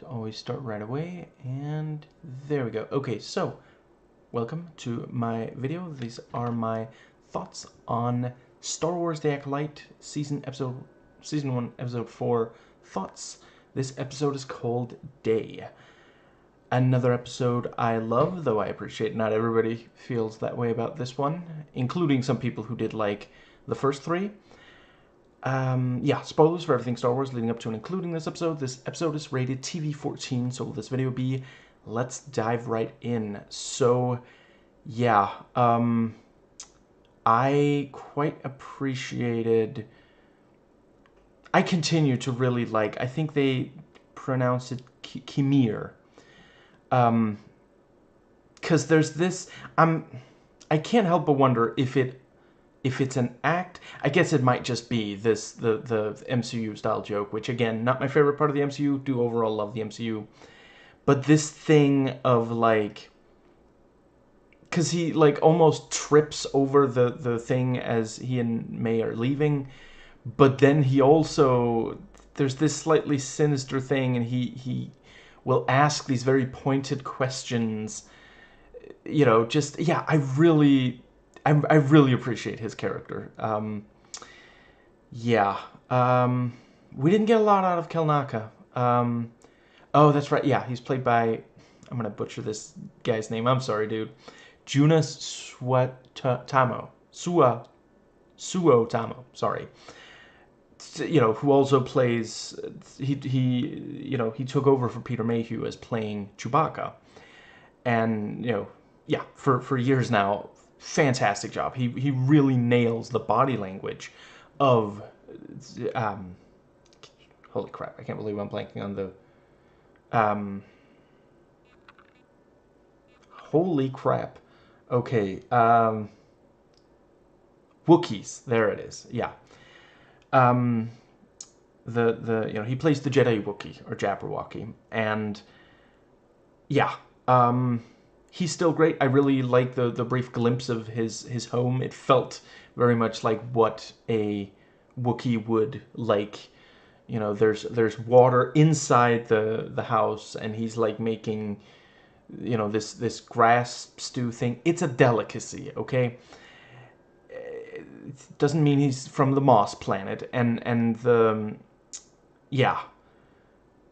to always start right away, and there we go. Okay, so welcome to my video. These are my thoughts on Star Wars: The Acolyte Season 1, Episode 4 Thoughts. This episode is called Day. Another episode I love, though I appreciate not everybody feels that way about this one, including some people who did like the first three. Yeah, spoilers for everything Star Wars leading up to and including this episode. This episode is rated TV-14, so will this video be? Let's dive right in. So, yeah, I quite appreciated... I continue to really like... I think they pronounce it Kimir. Because there's this... I can't help but wonder if it's an act. I guess it might just be the MCU style joke, which again, not my favorite part of the MCU. Do overall love the MCU, but this thing of like, because he like almost trips over the thing as he and May are leaving, but then he also, there's this slightly sinister thing, and he will ask these very pointed questions. You know, just yeah, I really appreciate his character. Yeah. We didn't get a lot out of Kelnaka. Oh, that's right. Yeah, he's played by... I'm going to butcher this guy's name. I'm sorry, dude. Junas Suotamo. Suotamo. Sorry. You know, who also plays... He took over for Peter Mayhew as playing Chewbacca. And, you know, yeah, for years now... Fantastic job. He really nails the body language of holy crap, I can't believe I'm blanking on the holy crap. Okay, Wookiees. There it is. Yeah. You know, he plays the Jedi Wookiee or Jabberwocky, and yeah, he's still great. I really like the brief glimpse of his home. It felt very much like what a Wookiee would like. You know, there's water inside the house, and he's like making, you know, this grass stew thing. It's a delicacy, okay? It doesn't mean he's from the Moss planet, and the yeah,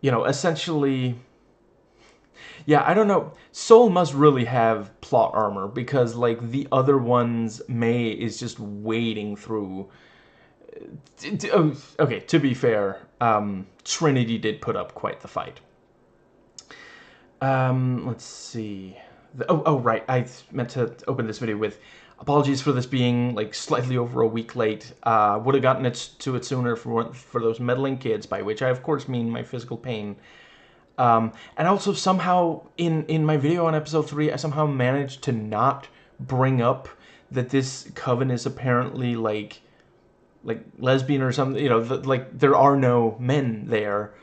you know, essentially. Yeah, I don't know. Soul must really have plot armor because, like, the other ones, May is just wading through. Okay, to be fair, Trinity did put up quite the fight. Let's see. Oh, right. I meant to open this video with apologies for this being, like, slightly over a week late. Would have gotten to it sooner for those meddling kids, by which I, of course, mean my physical pain. And also somehow in my video on episode 3, I somehow managed to not bring up that this coven is apparently like lesbian or something. You know, like there are no men there,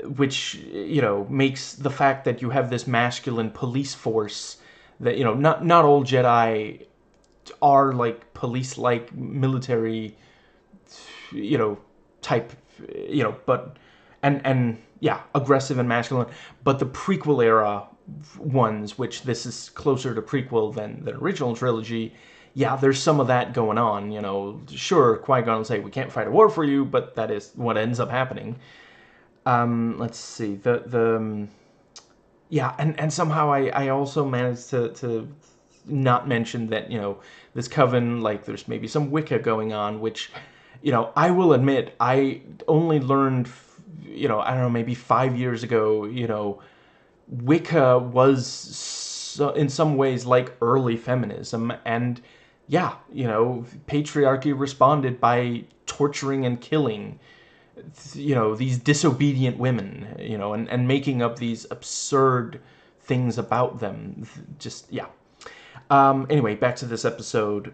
which, you know, makes the fact that you have this masculine police force that, you know, not all Jedi are like police-like military, you know, type, you know, but and yeah, aggressive and masculine, but the prequel era ones, which this is closer to prequel than the original trilogy, yeah, there's some of that going on, you know. Sure, Qui-Gon will say, we can't fight a war for you, but that is what ends up happening. Let's see, yeah, and somehow I also managed to not mention that, you know, this coven, like, there's maybe some Wicca going on, which, you know, I will admit, I only learned, you know, I don't know, maybe 5 years ago, you know, Wicca was in some ways like early feminism, and yeah, you know, patriarchy responded by torturing and killing, you know, these disobedient women, you know, and making up these absurd things about them. Just, yeah. Anyway, back to this episode.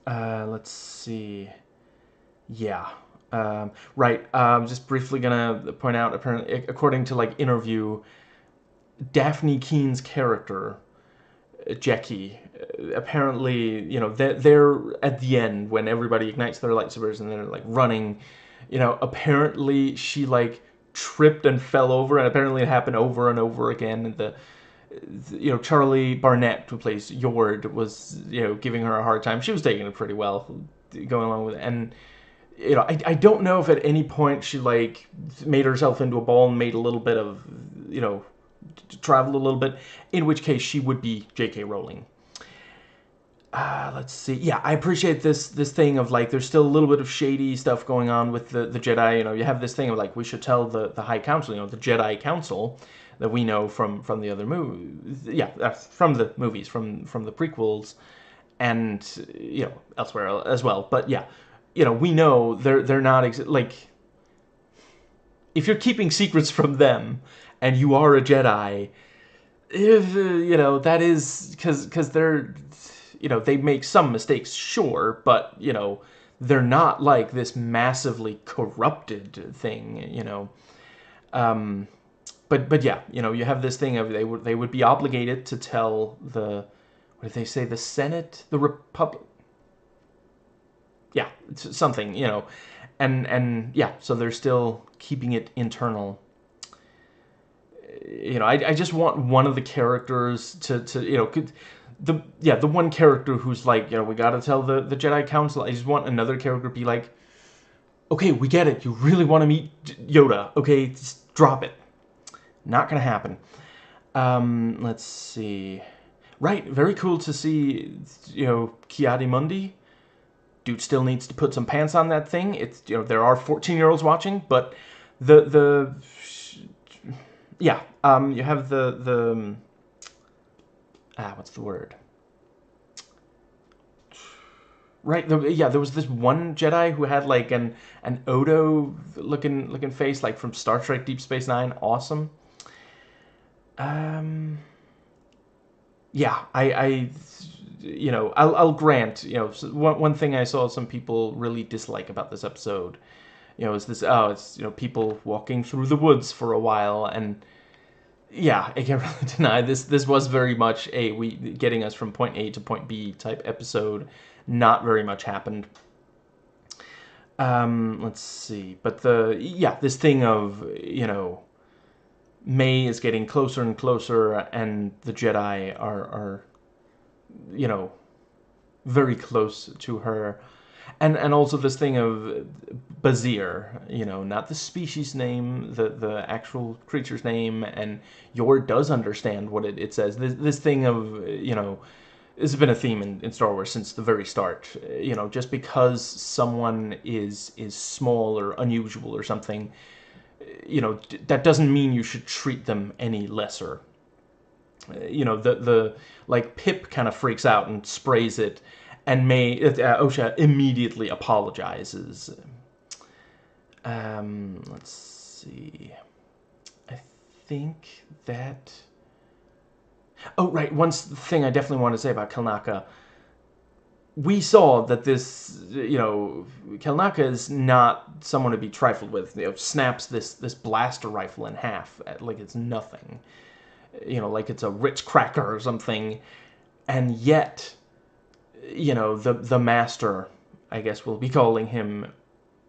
Let's see. Yeah. Right, just briefly gonna point out, apparently, according to, like, interview, Daphne Keen's character, Jackie, apparently, you know, they're at the end, when everybody ignites their lightsabers and they're, like, running, you know, apparently she, like, tripped and fell over, and apparently it happened over and over again. And Charlie Barnett, who plays Yord, was, giving her a hard time. She was taking it pretty well, going along with it. And, I don't know if at any point she, like, made herself into a ball and made a little bit of, traveled a little bit, in which case she would be J.K. Rowling. Let's see. Yeah, I appreciate this thing of, like, there's still a little bit of shady stuff going on with the Jedi. You have this thing of, like, we should tell the High Council, the Jedi Council, that we know from the other movies. Yeah, from the movies, from the prequels, and, elsewhere as well. But, yeah, we know they're not, like, if you're keeping secrets from them, and you are a Jedi, that is, because they're... they make some mistakes, sure, but, they're not like this massively corrupted thing, But yeah, you have this thing of they would be obligated to tell what did they say, the Senate, the Republic, yeah, something, and yeah, so they're still keeping it internal. I just want one of the characters to the one character who's like, we gotta tell the Jedi Council. I just want another character to be like, okay, we get it. You really want to meet Yoda. Okay, just drop it. Not gonna happen. Let's see. Right, very cool to see, Ki-Adi-Mundi. Dude still needs to put some pants on that thing. It's, there are 14-year-olds watching, but yeah, you have what's the word? Right, there was this one Jedi who had, like, an Odo looking face, like from Star Trek Deep Space Nine. Awesome. Yeah, I'll grant, one thing I saw some people really dislike about this episode, is this, it's, people walking through the woods for a while, and yeah, I can't really deny this was very much getting us from point A to point B type episode. Not very much happened. Let's see, but this thing of, May is getting closer and closer, and the Jedi are very close to her. And also this thing of Bazir, not the species name, the actual creature's name, and Yor does understand what it says. This thing of, this has been a theme in Star Wars since the very start. Just because someone is small or unusual or something, that doesn't mean you should treat them any lesser. Like, Pip kind of freaks out and sprays it, and Osha immediately apologizes. Let's see. I think that... Oh, right, one thing I definitely want to say about Kelnaka. We saw that this, Kelnaka is not someone to be trifled with. Snaps this blaster rifle in half, like it's nothing. Like it's a Ritz cracker or something. And yet, the master, I guess we'll be calling him,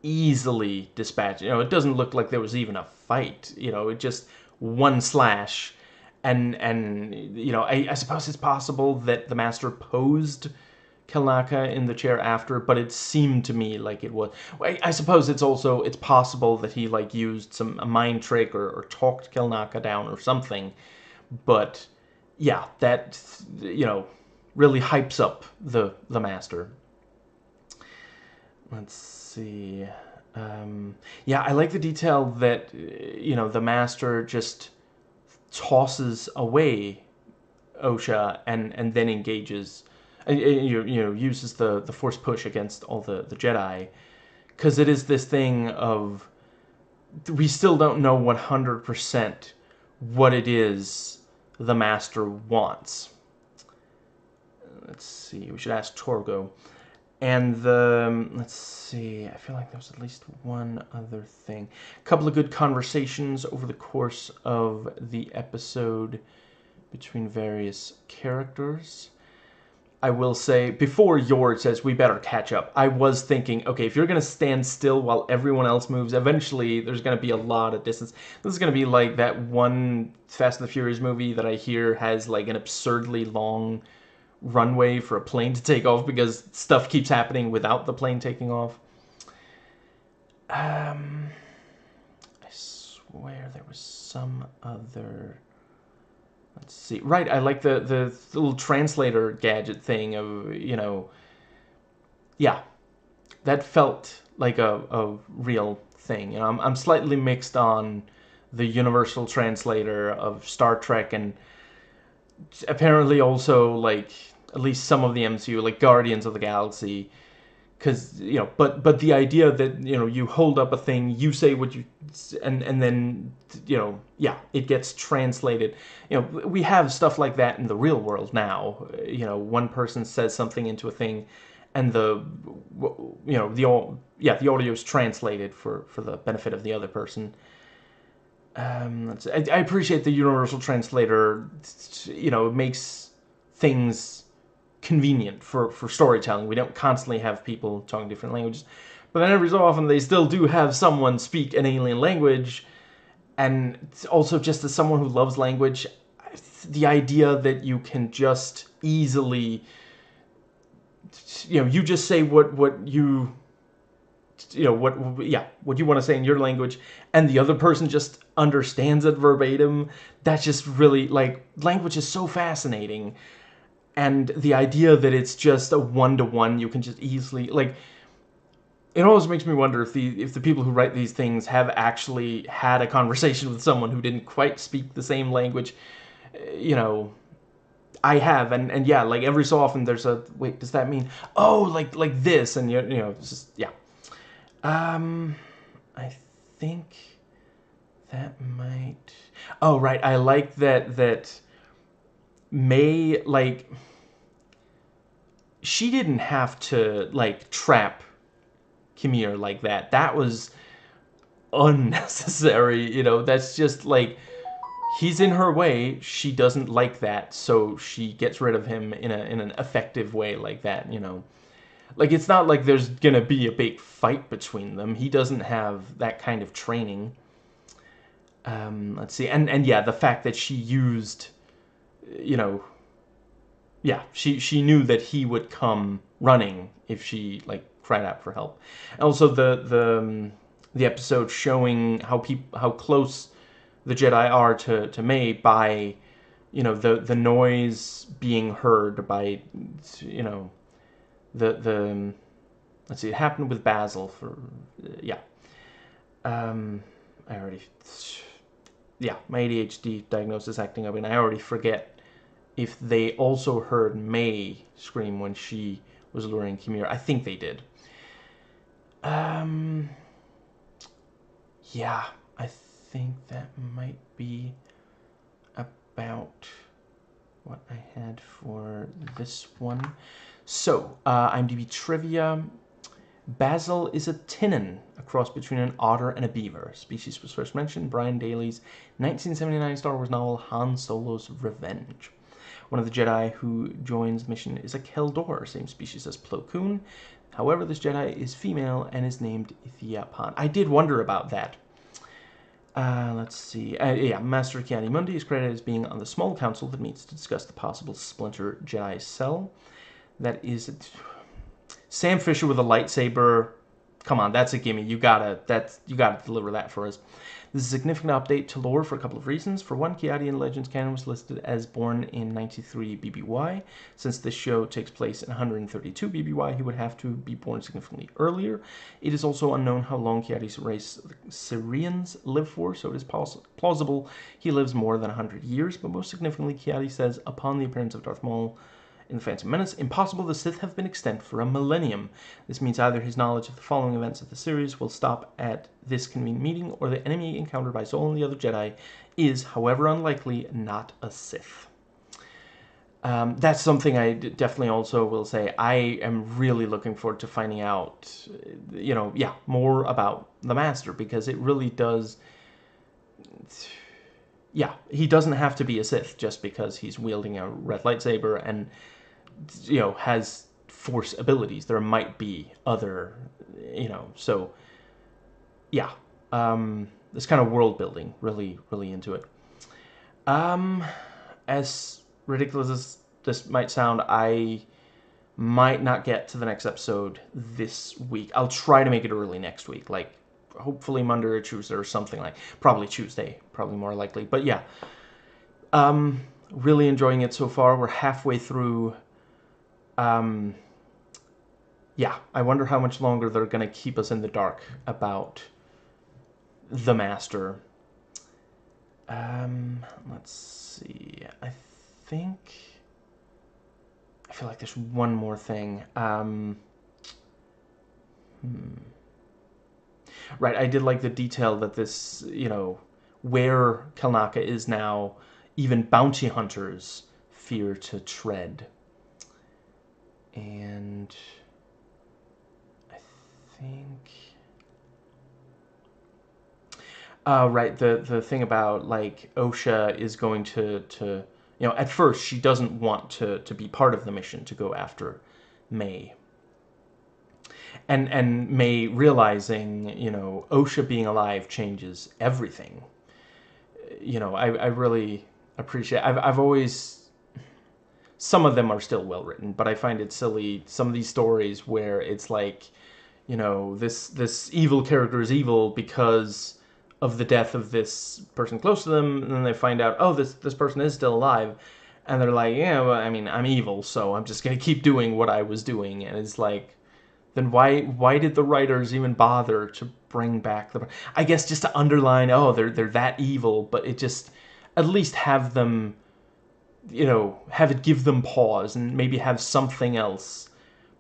easily dispatched. It doesn't look like there was even a fight. It just one slash. And I suppose it's possible that the master posed Kelnaka in the chair after, but it seemed to me like it was. I suppose it's possible that he, like, used a mind trick or talked Kelnaka down or something. But yeah, that really hypes up the master. Let's see. Yeah, I like the detail that the master just tosses away Osha and then engages, uses the force push against all the Jedi, because it is this thing of we still don't know 100% what it is the master wants. Let's see, we should ask Torgo. And let's see, I feel like there was at least one other thing. A couple of good conversations over the course of the episode between various characters. I will say, before Yord says we better catch up, I was thinking, okay, if you're going to stand still while everyone else moves, eventually there's going to be a lot of distance. This is going to be like that one Fast and the Furious movie that I hear has like an absurdly long runway for a plane to take off because stuff keeps happening without the plane taking off. I swear there was some other... Let's see. Right, I like the little translator gadget thing of, you know... Yeah, that felt like a real thing. You know, I'm slightly mixed on the universal translator of Star Trek and apparently also, like, at least some of the MCU, like Guardians of the Galaxy... Because, you know, but the idea that, you know, you hold up a thing, you say what you, and then, you know, yeah, it gets translated. You know, we have stuff like that in the real world now. You know, one person says something into a thing, and the audio is translated for the benefit of the other person. I appreciate the universal translator. You know, it makes things convenient for storytelling. We don't constantly have people talking different languages, but then every so often they still do have someone speak an alien language. And also, just as someone who loves language, the idea that you can just easily, you know, you just say what you want to say in your language, and the other person just understands it verbatim. That's just really, like, language is so fascinating. And the idea that it's just a one-to-one, you can just easily, like, it always makes me wonder if the people who write these things have actually had a conversation with someone who didn't quite speak the same language. You know, I have, and yeah, like every so often there's a, wait, does that mean, oh, like this, and you know, it's just, yeah. I think that might, oh, right, I like that May, like, she didn't have to, like, trap Kimir like that. That was unnecessary, you know. That's just, like, he's in her way. She doesn't like that, so she gets rid of him in an effective way like that, you know. Like, it's not like there's gonna be a big fight between them. He doesn't have that kind of training. Let's see. And yeah, the fact that she used, you know, yeah, she knew that he would come running if she, like, cried out for help. Also, the episode showing how close the Jedi are to May by, you know, the noise being heard by, you know, the let's see, it happened with Basil for, yeah. I already, yeah, my ADHD diagnosis acting up, and I already forget if they also heard May scream when she was luring Kimir. I think they did. Yeah, I think that might be about what I had for this one. So, IMDb trivia. Basil is a tinnin, a cross between an otter and a beaver. Species was first mentioned Brian Daley's 1979 Star Wars novel Han Solo's Revenge. One of the Jedi who joins the mission is a Keldor, same species as Plo Koon. However, this Jedi is female and is named Ithia Pan. I did wonder about that. Let's see. Yeah, Master Kiani Mundi is credited as being on the small council that meets to discuss the possible Splinter Jedi cell. That is Sam Fisher with a lightsaber. Come on, that's a gimme. You gotta deliver that for us. This is a significant update to lore for a couple of reasons. For one, Ki-Adi in Legends canon was listed as born in 93 BBY. Since this show takes place in 132 BBY, he would have to be born significantly earlier. It is also unknown how long Ki-Adi's race Syrians live for, so it is plausible he lives more than 100 years. But most significantly, Ki-Adi says, upon the appearance of Darth Maul in The Phantom Menace, impossible the Sith have been extant for a millennium. This means either his knowledge of the following events of the series will stop at this convenient meeting, or the enemy encountered by Zol and the other Jedi is, however unlikely, not a Sith. That's something I definitely also will say. I am really looking forward to finding out, you know, yeah, more about the Master, because it really does... Yeah, he doesn't have to be a Sith just because he's wielding a red lightsaber, and has force abilities. There might be other, so yeah. This kind of world building, really, really into it. As ridiculous as this might sound, I might not get to the next episode this week. I'll try to make it early next week, like hopefully Monday or Tuesday or something like. Probably Tuesday, probably more likely. But yeah, really enjoying it so far. We're halfway through. Yeah, I wonder how much longer they're gonna keep us in the dark about the Master. Let's see. I feel like there's one more thing. Right, I did like the detail that this, where Kalnaka is now, even bounty hunters fear to tread. And I think... right, the thing about, like, Osha is going to at first she doesn't want to be part of the mission to go after May. And May realizing, Osha being alive changes everything. I really appreciate... I've always... Some of them are still well written, but I find it silly, some of these stories where it's like, this evil character is evil because of the death of this person close to them, and then they find out, oh, this person is still alive, and they're like, yeah, well, I mean, I'm evil, so I'm just gonna keep doing what I was doing. And it's like, then why did the writers even bother to bring back the... I guess just to underline, oh, they're that evil, but it just... At least have them, have it give them pause, and maybe have something else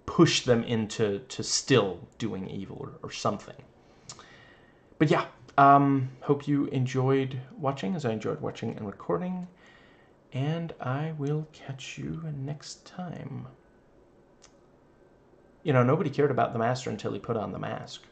push them into still doing evil or something. But yeah, hope you enjoyed watching, as I enjoyed watching and recording, and I will catch you next time. Nobody cared about the Master until he put on the mask.